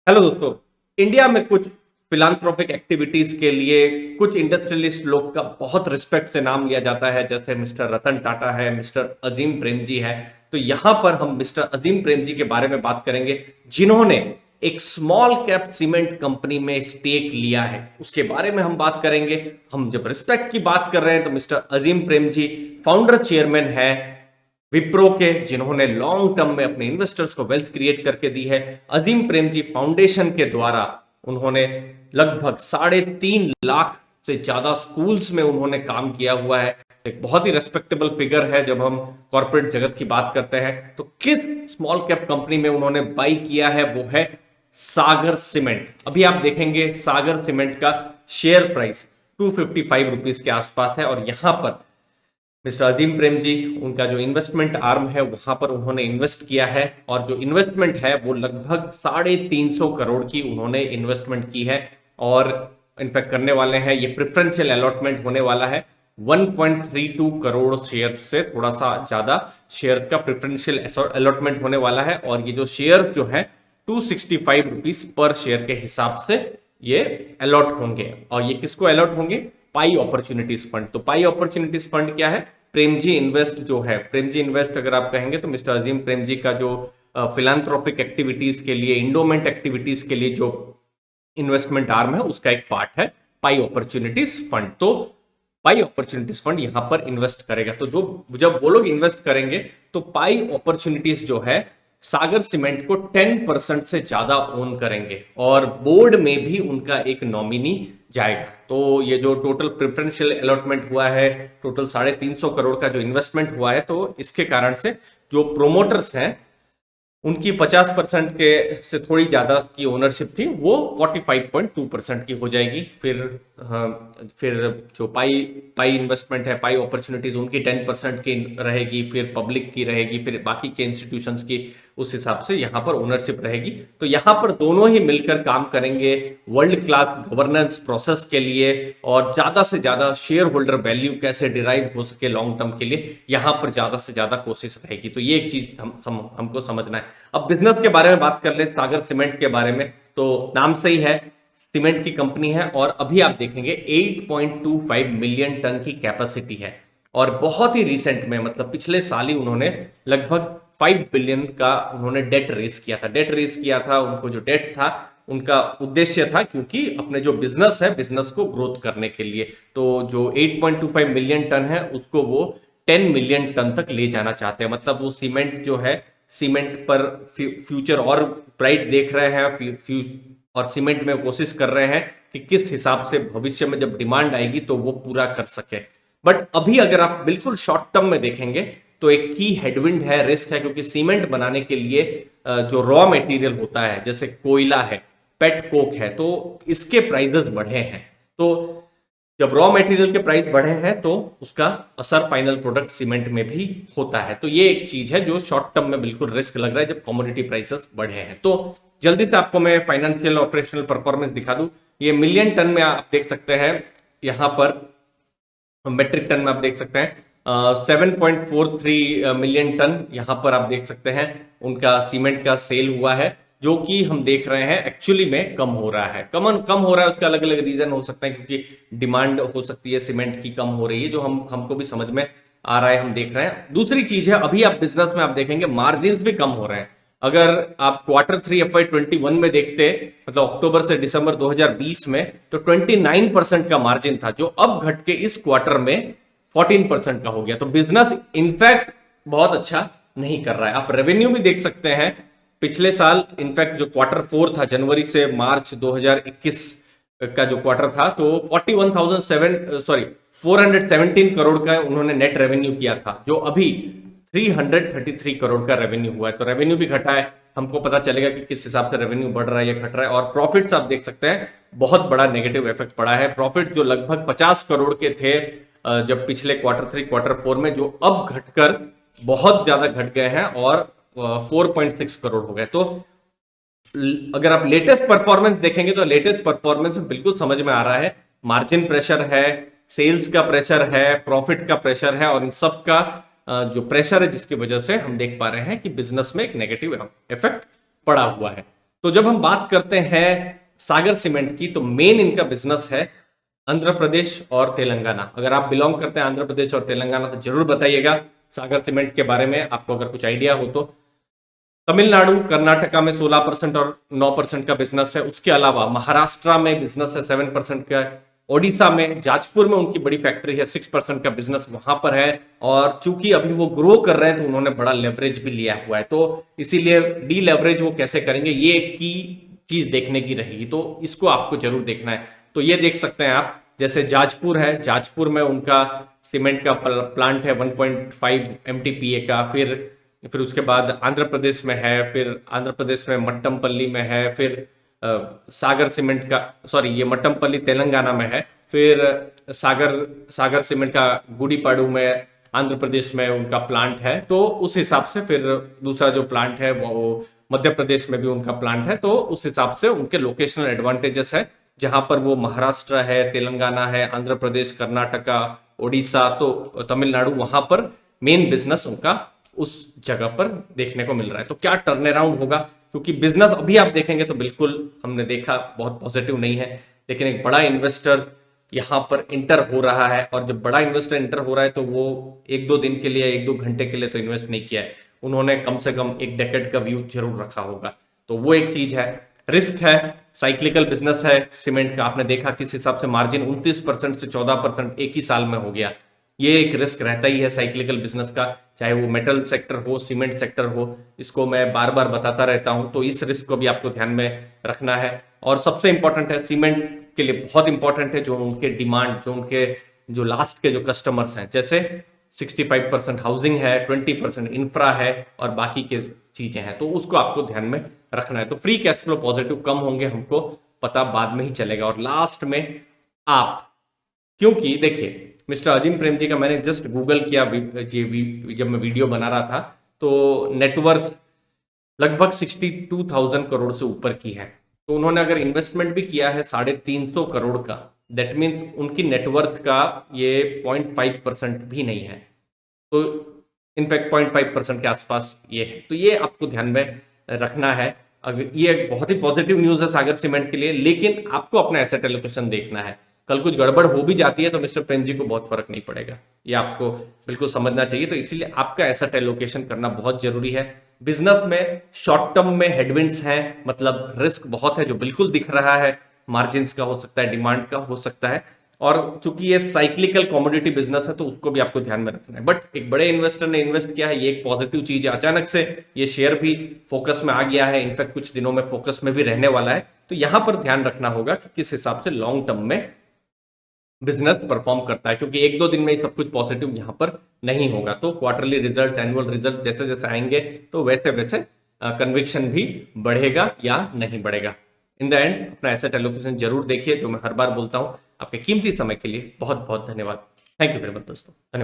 Hello दोस्तों। India में कुछ फिलांथ्रोपिक एक्टिविटीज के लिए कुछ इंडस्ट्रियलिस्ट लोग का बहुत रिस्पेक्ट से नाम लिया जाता है, जैसे मिस्टर रतन टाटा है, मिस्टर अजीम प्रेमजी है। तो यहां पर हम मिस्टर अजीम प्रेमजी के बारे में बात करेंगे, जिन्होंने एक स्मॉल कैप सीमेंट कंपनी में स्टेक लिया है। उसके बारे में हम बात करेंगे। हम जब रिस्पेक्ट की बात कर रहे हैं तो mister Azim Premji founder chairman है विप्रो के, जिन्होंने लॉन्ग टर्म में अपने इन्वेस्टर्स को वेल्थ क्रिएट करके दी है। अजीम प्रेमजी फाउंडेशन के द्वारा उन्होंने लगभग 3.5 लाख से ज्यादा स्कूल्स में उन्होंने काम किया हुआ है। एक बहुत ही रेस्पेक्टेबल फिगर है जब हम कॉर्पोरेट जगत की बात करते हैं। तो किस स्मॉल कैप कंपनी में उन्होंने बाई किया है, वो है सागर सीमेंट। अभी आप देखेंगे सागर सीमेंट का शेयर प्राइस 255 रुपीज के आसपास है, और यहां पर मिस्टर अजीम प्रेम जी, उनका जो इन्वेस्टमेंट आर्म है वहां पर उन्होंने इन्वेस्ट किया है, और जो इन्वेस्टमेंट है वो लगभग 350 करोड़ की उन्होंने इन्वेस्टमेंट की है। और इनफैक्ट करने वाले हैं, ये प्रेफरेंशियल अलॉटमेंट होने वाला है 1.32 करोड़ शेयर से थोड़ा सा ज्यादा शेयर का प्रेफरेंशियल अलॉटमेंट होने वाला है। और ये जो शेयर जो है 265 रुपीज पर शेयर के हिसाब से ये अलॉट होंगे। और ये किसको अलॉट होंगे? पाई अपॉर्चुनिटीज फंड। तो पाई अपॉर्चुनिटीज फंड क्या है? प्रेमजी इन्वेस्ट जो है, प्रेमजी इन्वेस्ट अगर आप कहेंगे तो मिस्टर अजीम प्रेमजी का जो फिलांथ्रोपिक एक्टिविटीज के लिए, इंडोमेंट एक्टिविटीज के लिए जो इन्वेस्टमेंट आर्म है, उसका एक पार्ट है पाई अपॉर्चुनिटीज फंड। तो पाई अपॉर्चुनिटीज फंड यहां पर इन्वेस्ट करेगा। तो जो जब वो लोग इन्वेस्ट करेंगे तो पाई अपॉर्चुनिटीज जो है सागर सीमेंट को 10% से ज्यादा ओन करेंगे, और बोर्ड में भी उनका एक नॉमिनी जाएगा। तो ये जो टोटल प्रेफरेंशियल अलॉटमेंट हुआ है, टोटल 350 करोड़ का जो इन्वेस्टमेंट हुआ है, तो इसके कारण से जो प्रोमोटर्स हैं उनकी 50% के से थोड़ी ज्यादा की ओनरशिप थी, वो 45.2% की हो जाएगी। फिर जो पाई पाई इन्वेस्टमेंट है, पाई अपॉर्चुनिटीज, उनकी 10% की रहेगी, फिर पब्लिक की रहेगी, फिर बाकी के इंस्टीट्यूशंस की उस हिसाब से यहाँ पर ओनरशिप रहेगी। तो यहाँ पर दोनों ही मिलकर काम करेंगे वर्ल्ड क्लास गवर्नेंस प्रोसेस के लिए, और ज्यादा से ज्यादा शेयर होल्डर वैल्यू कैसे डिराइव हो सके लॉन्ग टर्म के लिए, यहाँ पर ज्यादा से ज्यादा कोशिश रहेगी। तो ये एक चीज हमको समझना है। अब बिजनेस के बारे में बात कर ले, सागर सीमेंट के बारे में। तो नाम से ही है, सीमेंट की कंपनी है, और अभी आप देखेंगे 8.25 मिलियन टन की कैपेसिटी है। और बहुत ही रिसेंट में, मतलब पिछले साल ही उन्होंने लगभग 5 बिलियन का उन्होंने डेट रेस किया था। उनको जो डेट था, उनका उद्देश्य था, क्योंकि अपने जो बिजनेस है, बिजनेस को ग्रोथ करने के लिए। तो जो 8.25 मिलियन टन है, उसको वो 10 मिलियन टन तक ले जाना चाहते हैं। मतलब वो सीमेंट जो है, सीमेंट पर फ्यूचर और ब्राइट देख रहे हैं, और सीमेंट में कोशिश कर रहे हैं कि किस हिसाब से भविष्य में जब डिमांड आएगी तो वो पूरा कर सके। बट अभी अगर आप बिल्कुल शॉर्ट टर्म में देखेंगे तो एक की हेडविंड है, रिस्क है, क्योंकि सीमेंट बनाने के लिए जो रॉ मटेरियल होता है, जैसे कोयला है, पेट कोक है, तो इसके प्राइसेस बढ़े हैं। तो जब रॉ मटेरियल के प्राइस बढ़े हैं तो उसका असर फाइनल प्रोडक्ट सीमेंट में भी होता है। तो ये एक चीज है जो शॉर्ट टर्म में बिल्कुल रिस्क लग रहा है जब कमोडिटी प्राइसेस बढ़े हैं। तो जल्दी से आपको मैं फाइनेंशियल ऑपरेशनल परफॉर्मेंस दिखा दूं। ये मिलियन टन में आप देख सकते हैं, यहां पर मेट्रिक टन में आप देख सकते हैं 7.43 मिलियन टन यहां पर आप देख सकते हैं उनका सीमेंट का सेल हुआ है, जो कि हम देख रहे हैं एक्चुअली में कम हो रहा है। कम हो रहा है, उसके अलग अलग रीजन हो सकते हैं, क्योंकि डिमांड हो सकती है सीमेंट की कम हो रही है, जो हमको भी समझ में आ रहा है, हम देख रहे हैं। दूसरी चीज है, अभी आप बिजनेस में आप देखेंगे मार्जिन भी कम हो रहे हैं। अगर आप Q3 FY21 में देखते, मतलब अक्टूबर से दिसंबर 2020 में, तो 29% का मार्जिन था, जो अब घट के इस क्वार्टर में 14% का हो गया। तो बिजनेस इनफैक्ट बहुत अच्छा नहीं कर रहा है। आप रेवेन्यू भी देख सकते हैं, पिछले साल इनफैक्ट जो Q4 था, जनवरी से मार्च 2021 का जो क्वार्टर था, तो 417 करोड़ का उन्होंने नेट रेवेन्यू किया था, जो अभी 333 करोड़ का रेवेन्यू हुआ है। तो रेवेन्यू भी घटा है, हमको पता चलेगा कि किस हिसाब से रेवेन्यू बढ़ रहा है या घट रहा है। और प्रॉफिट्स आप देख सकते हैं, बहुत बड़ा नेगेटिव इफेक्ट पड़ा है। प्रॉफिट जो लगभग 50 करोड़ के थे जब पिछले Q3 Q4 में, जो अब घटकर बहुत ज्यादा घट गए हैं और 4.6 करोड़ हो गए। तो अगर आप लेटेस्ट परफॉर्मेंस देखेंगे तो लेटेस्ट परफॉर्मेंस में बिल्कुल समझ में आ रहा है, मार्जिन प्रेशर है, सेल्स का प्रेशर है, प्रॉफिट का प्रेशर है, और इन सब का जो प्रेशर है, जिसकी वजह से हम देख पा रहे हैं कि बिजनेस में एक नेगेटिव इफेक्ट पड़ा हुआ है। तो जब हम बात करते हैं सागर सीमेंट की, तो मेन इनका बिजनेस है आंध्र प्रदेश और तेलंगाना। अगर आप बिलोंग करते हैं आंध्र प्रदेश और तेलंगाना तो जरूर बताइएगा सागर सीमेंट के बारे में, आपको अगर कुछ आइडिया हो तो। तमिलनाडु कर्नाटका में 16% और 9% का बिजनेस है। उसके अलावा महाराष्ट्र में बिजनेस है 7% का। ओडिशा में जाजपुर में उनकी बड़ी फैक्ट्री है, 6% का बिजनेस वहां पर है। और चूंकि अभी वो ग्रो कर रहे हैं तो उन्होंने बड़ा लेवरेज भी लिया हुआ है, तो इसीलिए डी लेवरेज वो कैसे करेंगे ये की चीज देखने की रहेगी, तो इसको आपको जरूर देखना है। तो ये देख सकते हैं आप, जैसे जाजपुर है, जाजपुर में उनका सीमेंट का प्लांट है 1.5 MTPA का। फिर उसके बाद आंध्र प्रदेश में है, फिर आंध्र प्रदेश में मट्टमपल्ली में है, फिर सागर सीमेंट का, सॉरी ये मट्टमपल्ली तेलंगाना में है। फिर सागर सीमेंट का गुड़ीपाड़ू में आंध्र प्रदेश में उनका प्लांट है। तो उस हिसाब से फिर दूसरा जो प्लांट है वो मध्य प्रदेश में भी उनका प्लांट है। तो उस हिसाब से उनके लोकेशनल एडवांटेजेस है, जहां पर वो महाराष्ट्र है, तेलंगाना है, आंध्र प्रदेश, कर्नाटका, ओडिशा, तो तमिलनाडु, वहां पर मेन बिजनेस उनका उस जगह पर देखने को मिल रहा है। तो क्या टर्न अराउंड होगा, क्योंकि बिजनेस अभी आप देखेंगे तो बिल्कुल हमने देखा बहुत पॉजिटिव नहीं है, लेकिन एक बड़ा इन्वेस्टर यहां पर इंटर हो रहा है। और जब बड़ा इन्वेस्टर इंटर हो रहा है तो वो 1-2 दिन के लिए, 1-2 घंटे के लिए तो इन्वेस्ट नहीं किया है, उन्होंने कम से कम एक डेकेड का व्यू जरूर रखा होगा। तो वो एक चीज है। रिस्क है, साइक्लिकल बिजनेस है सीमेंट का। आपने देखा किस हिसाब से मार्जिन 29% से 14% एक ही साल में हो गया। ये एक रिस्क रहता ही है साइक्लिकल बिजनेस का, चाहे वो मेटल सेक्टर हो, सीमेंट सेक्टर हो। इसको मैं बार बार बताता रहता हूं, तो इस रिस्क को भी आपको ध्यान में रखना है। और सबसे इंपॉर्टेंट है, सीमेंट के लिए बहुत इंपॉर्टेंट है जो उनके डिमांड, जो उनके जो लास्ट के जो कस्टमर्स हैं, जैसे 65% हाउसिंग है, 20% इंफ्रा है और बाकी के चीजें हैं, तो उसको आपको ध्यान में रखना है। तो फ्री कैश फ्लो पॉजिटिव कम होंगे, हमको पता बाद में ही चलेगा। और लास्ट में आप, क्योंकि देखिए मिस्टर अजीम प्रेम जी का मैंने जस्ट गूगल किया जब मैं वीडियो बना रहा था, तो नेटवर्थ लगभग 62,000 करोड़ से ऊपर की है। तो उन्होंने अगर इन्वेस्टमेंट भी किया है 350 करोड़ का, दैट मीन्स उनकी नेटवर्थ का ये 0.5% भी नहीं है। तो इनफैक्ट 0.5% के आसपास ये है। तो ये आपको ध्यान में रखना है। अगर ये एक बहुत ही पॉजिटिव न्यूज है सागर सीमेंट के लिए, लेकिन आपको अपना एसेट एलोकेशन देखना है। कल कुछ गड़बड़ हो भी जाती है तो मिस्टर प्रेम जी को बहुत फर्क नहीं पड़ेगा, ये आपको बिल्कुल समझना चाहिए। तो इसीलिए आपका एसेट एलोकेशन करना बहुत जरूरी है। बिजनेस में शॉर्ट टर्म में हेडविंड्स हैं, मतलब रिस्क बहुत है जो बिल्कुल दिख रहा है, मार्जिन का हो सकता है, डिमांड का हो सकता है। और चूंकि ये साइक्लिकल कमोडिटी बिजनेस है तो उसको भी आपको ध्यान में रखना है। बट एक बड़े इन्वेस्टर ने इन्वेस्ट किया है, ये एक पॉजिटिव चीज है। अचानक से ये शेयर भी फोकस में आ गया है, इनफैक्ट कुछ दिनों में फोकस में भी रहने वाला है। तो यहां पर ध्यान रखना होगा कि किस हिसाब से लॉन्ग टर्म में बिजनेस परफॉर्म करता है, क्योंकि 1-2 दिन में ही सब कुछ पॉजिटिव यहां पर नहीं होगा। तो क्वार्टरली रिजल्ट, एनुअल रिजल्ट जैसे जैसे आएंगे तो वैसे वैसे कन्विक्शन भी बढ़ेगा या नहीं बढ़ेगा। इन द एंड अपना एसेट एलोकेशन जरूर देखिए, जो मैं हर बार बोलता हूं। आपके कीमती समय के लिए बहुत बहुत धन्यवाद। थैंक यू वेरी मच दोस्तों, धन्यवाद।